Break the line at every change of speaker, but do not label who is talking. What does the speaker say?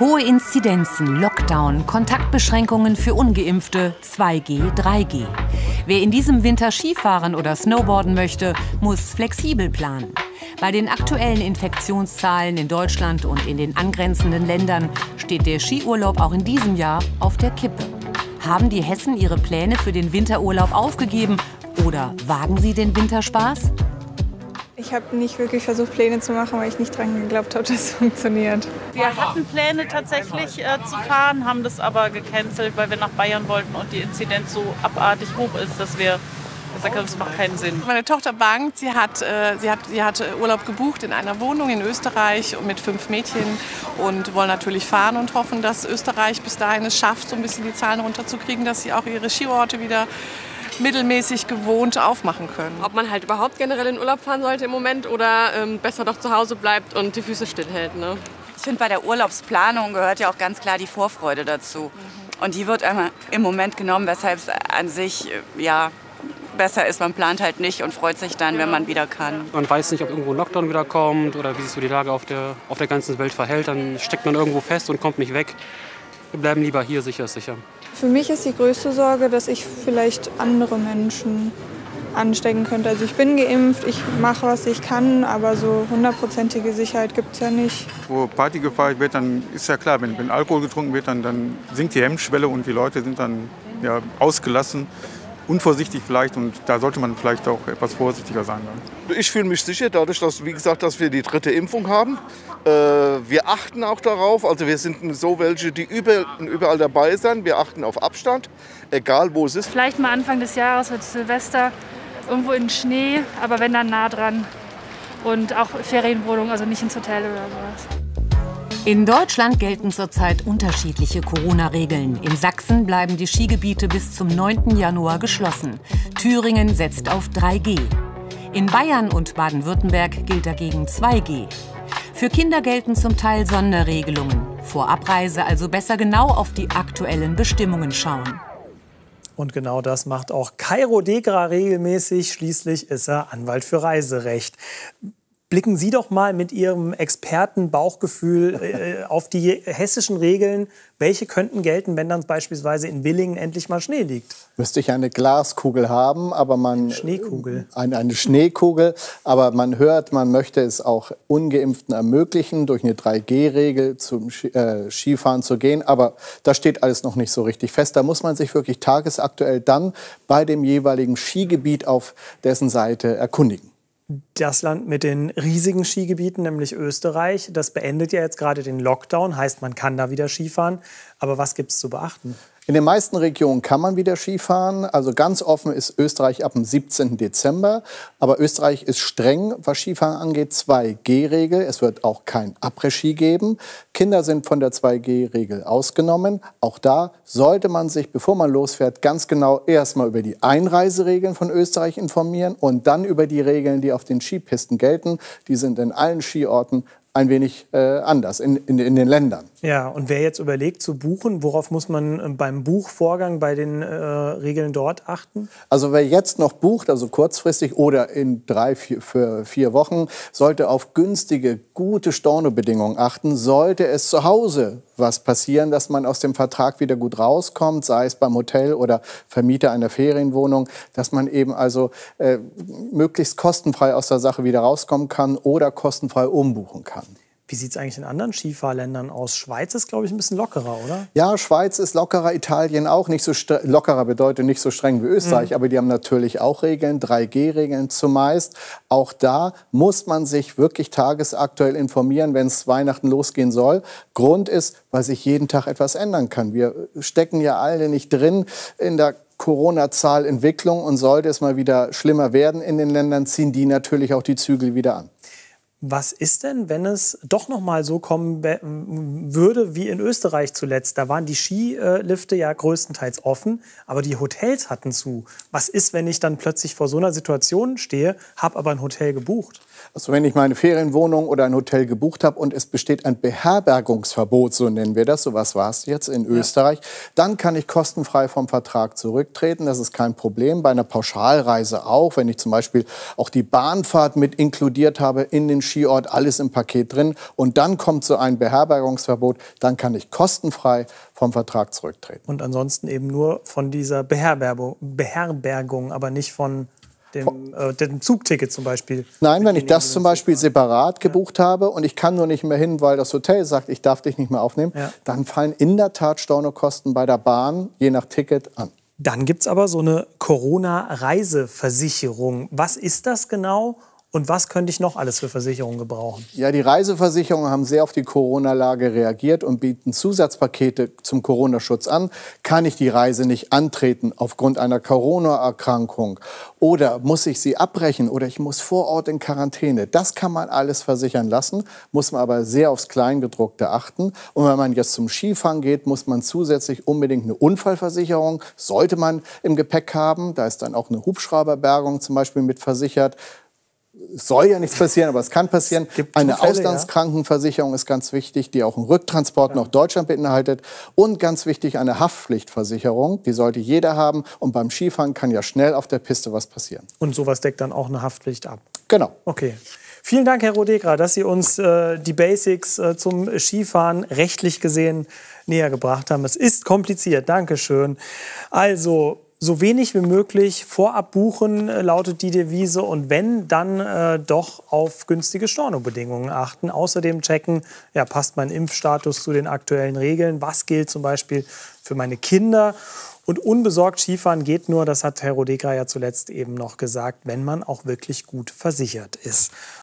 Hohe Inzidenzen, Lockdown, Kontaktbeschränkungen für Ungeimpfte, 2G, 3G. Wer in diesem Winter Skifahren oder Snowboarden möchte, muss flexibel planen. Bei den aktuellen Infektionszahlen in Deutschland und in den angrenzenden Ländern steht der Skiurlaub auch in diesem Jahr auf der Kippe. Haben die Hessen ihre Pläne für den Winterurlaub aufgegeben oder wagen sie den Winterspaß?
Ich habe nicht wirklich versucht, Pläne zu machen, weil ich nicht dran geglaubt habe, dass es funktioniert.
Wir hatten Pläne tatsächlich zu fahren, haben das aber gecancelt, weil wir nach Bayern wollten und die Inzidenz so abartig hoch ist, dass wir gesagt haben, es macht keinen Sinn.
Meine Tochter bangt, sie hat Urlaub gebucht in einer Wohnung in Österreich mit 5 Mädchen und wollen natürlich fahren und hoffen, dass Österreich bis dahin es schafft, so ein bisschen die Zahlen runterzukriegen, dass sie auch ihre Skiorte wieder mittelmäßig gewohnt aufmachen können.
Ob man halt überhaupt generell in Urlaub fahren sollte im Moment oder besser doch zu Hause bleibt und die Füße stillhält. Ne?
Ich finde, bei der Urlaubsplanung gehört ja auch ganz klar die Vorfreude dazu. Und die wird einmal im Moment genommen, weshalb es an sich besser ist. Man plant halt nicht und freut sich dann, wenn man wieder kann.
Man weiß nicht, ob irgendwo ein Lockdown wieder kommt oder wie sich so die Lage auf der ganzen Welt verhält. Dann steckt man irgendwo fest und kommt nicht weg. Wir bleiben lieber hier, sicher ist sicher.
Für mich ist die größte Sorge, dass ich vielleicht andere Menschen anstecken könnte. Also ich bin geimpft, ich mache, was ich kann, aber so 100%ige Sicherheit gibt es ja nicht.
Wo Party gefeiert wird, dann ist ja klar, wenn Alkohol getrunken wird, dann sinkt die Hemmschwelle und die Leute sind dann ausgelassen. Unvorsichtig vielleicht, und da sollte man vielleicht auch etwas vorsichtiger sein.
Ich fühle mich sicher, dadurch, dass, wie gesagt, dass wir die 3. Impfung haben. Wir achten auch darauf, also wir sind so welche, die überall dabei sind. Wir achten auf Abstand, egal wo es ist.
Vielleicht mal Anfang des Jahres mit Silvester irgendwo in den Schnee, aber wenn dann nah dran. Und auch Ferienwohnungen, also nicht ins Hotel oder sowas.
In Deutschland gelten zurzeit unterschiedliche Corona-Regeln. In Sachsen bleiben die Skigebiete bis zum 9. Januar geschlossen. Thüringen setzt auf 3G. In Bayern und Baden-Württemberg gilt dagegen 2G. Für Kinder gelten zum Teil Sonderregelungen. Vor Abreise also besser genau auf die aktuellen Bestimmungen schauen.
Und genau das macht auch Kairo Degra regelmäßig. Schließlich ist er Anwalt für Reiserecht. Blicken Sie doch mal mit Ihrem Expertenbauchgefühl auf die hessischen Regeln. Welche könnten gelten, wenn dann beispielsweise in Willingen endlich mal Schnee liegt?
Müsste ich eine Glaskugel haben, aber man...
Schneekugel.
Eine Schneekugel, aber man hört, man möchte es auch Ungeimpften ermöglichen, durch eine 3G-Regel zum Skifahren zu gehen. Aber das steht alles noch nicht so richtig fest. Da muss man sich wirklich tagesaktuell dann bei dem jeweiligen Skigebiet auf dessen Seite erkundigen.
Das Land mit den riesigen Skigebieten, nämlich Österreich, das beendet ja jetzt gerade den Lockdown, heißt, man kann da wieder Skifahren. Aber was gibt es zu beachten?
In den meisten Regionen kann man wieder Skifahren. Also ganz offen ist Österreich ab dem 17. Dezember. Aber Österreich ist streng, was Skifahren angeht. 2G-Regel. Es wird auch kein Après-Ski geben. Kinder sind von der 2G-Regel ausgenommen. Auch da sollte man sich, bevor man losfährt, ganz genau erstmal über die Einreiseregeln von Österreich informieren und dann über die Regeln, die auf den Skipisten gelten. Die sind in allen Skiorten ein wenig anders in den Ländern.
Ja, und wer jetzt überlegt zu buchen, worauf muss man beim Buchvorgang bei den Regeln dort achten?
Also wer jetzt noch bucht, also kurzfristig oder in 4 Wochen, sollte auf günstige, gute Stornobedingungen achten. Sollte es zu Hause was passieren, dass man aus dem Vertrag wieder gut rauskommt, sei es beim Hotel oder Vermieter einer Ferienwohnung, dass man eben also möglichst kostenfrei aus der Sache wieder rauskommen kann oder kostenfrei umbuchen kann.
Wie sieht es eigentlich in anderen Skifahrländern aus? Schweiz ist, glaube ich, ein bisschen lockerer, oder?
Ja, Schweiz ist lockerer, Italien auch. Nicht so lockerer bedeutet nicht so streng wie Österreich, aber die haben natürlich auch Regeln, 3G-Regeln zumeist. Auch da muss man sich wirklich tagesaktuell informieren, wenn es Weihnachten losgehen soll. Grund ist, weil sich jeden Tag etwas ändern kann. Wir stecken ja alle nicht drin in der Corona-Zahlentwicklung, und sollte es mal wieder schlimmer werden in den Ländern, ziehen die natürlich auch die Zügel wieder an.
Was ist denn, wenn es doch noch mal so kommen würde wie in Österreich zuletzt? Da waren die Skilifte ja größtenteils offen, aber die Hotels hatten zu. Was ist, wenn ich dann plötzlich vor so einer Situation stehe, habe aber ein Hotel gebucht?
Also wenn ich meine Ferienwohnung oder ein Hotel gebucht habe und es besteht ein Beherbergungsverbot, so nennen wir das, so was war es jetzt in Österreich, dann kann ich kostenfrei vom Vertrag zurücktreten. Das ist kein Problem. Bei einer Pauschalreise auch, wenn ich zum Beispiel auch die Bahnfahrt mit inkludiert habe in den Skiort, alles im Paket drin. Und dann kommt so ein Beherbergungsverbot, dann kann ich kostenfrei vom Vertrag zurücktreten.
Und ansonsten eben nur von dieser Beherbergung, aber nicht von dem Zugticket zum Beispiel.
Nein, wenn ich das zum Beispiel separat gebucht habe und ich kann nur nicht mehr hin, weil das Hotel sagt, ich darf dich nicht mehr aufnehmen, dann fallen in der Tat Stornokosten bei der Bahn je nach Ticket an.
Dann gibt es aber so eine Corona-Reiseversicherung. Was ist das genau? Und was könnte ich noch alles für Versicherungen gebrauchen?
Ja, die Reiseversicherungen haben sehr auf die Corona-Lage reagiert und bieten Zusatzpakete zum Corona-Schutz an. Kann ich die Reise nicht antreten aufgrund einer Corona-Erkrankung oder muss ich sie abbrechen oder ich muss vor Ort in Quarantäne? Das kann man alles versichern lassen, muss man aber sehr aufs Kleingedruckte achten. Und wenn man jetzt zum Skifahren geht, muss man zusätzlich unbedingt eine Unfallversicherung, sollte man im Gepäck haben. Da ist dann auch eine Hubschrauberbergung zum Beispiel mit versichert. Es soll ja nichts passieren, aber es kann passieren. Eine Auslandskrankenversicherung ist ganz wichtig, die auch einen Rücktransport nach Deutschland beinhaltet. Und ganz wichtig, eine Haftpflichtversicherung. Die sollte jeder haben. Und beim Skifahren kann ja schnell auf der Piste was passieren.
Und sowas deckt dann auch eine Haftpflicht ab?
Genau.
Okay. Vielen Dank, Herr Rodegra, dass Sie uns die Basics zum Skifahren rechtlich gesehen näher gebracht haben. Es ist kompliziert. Dankeschön. Also, so wenig wie möglich vorab buchen, lautet die Devise. Und wenn, dann doch auf günstige Stornobedingungen achten. Außerdem checken, ja, passt mein Impfstatus zu den aktuellen Regeln? Was gilt zum Beispiel für meine Kinder? Und unbesorgt Skifahren geht nur, das hat Herr Rodegra ja zuletzt eben noch gesagt, wenn man auch wirklich gut versichert ist.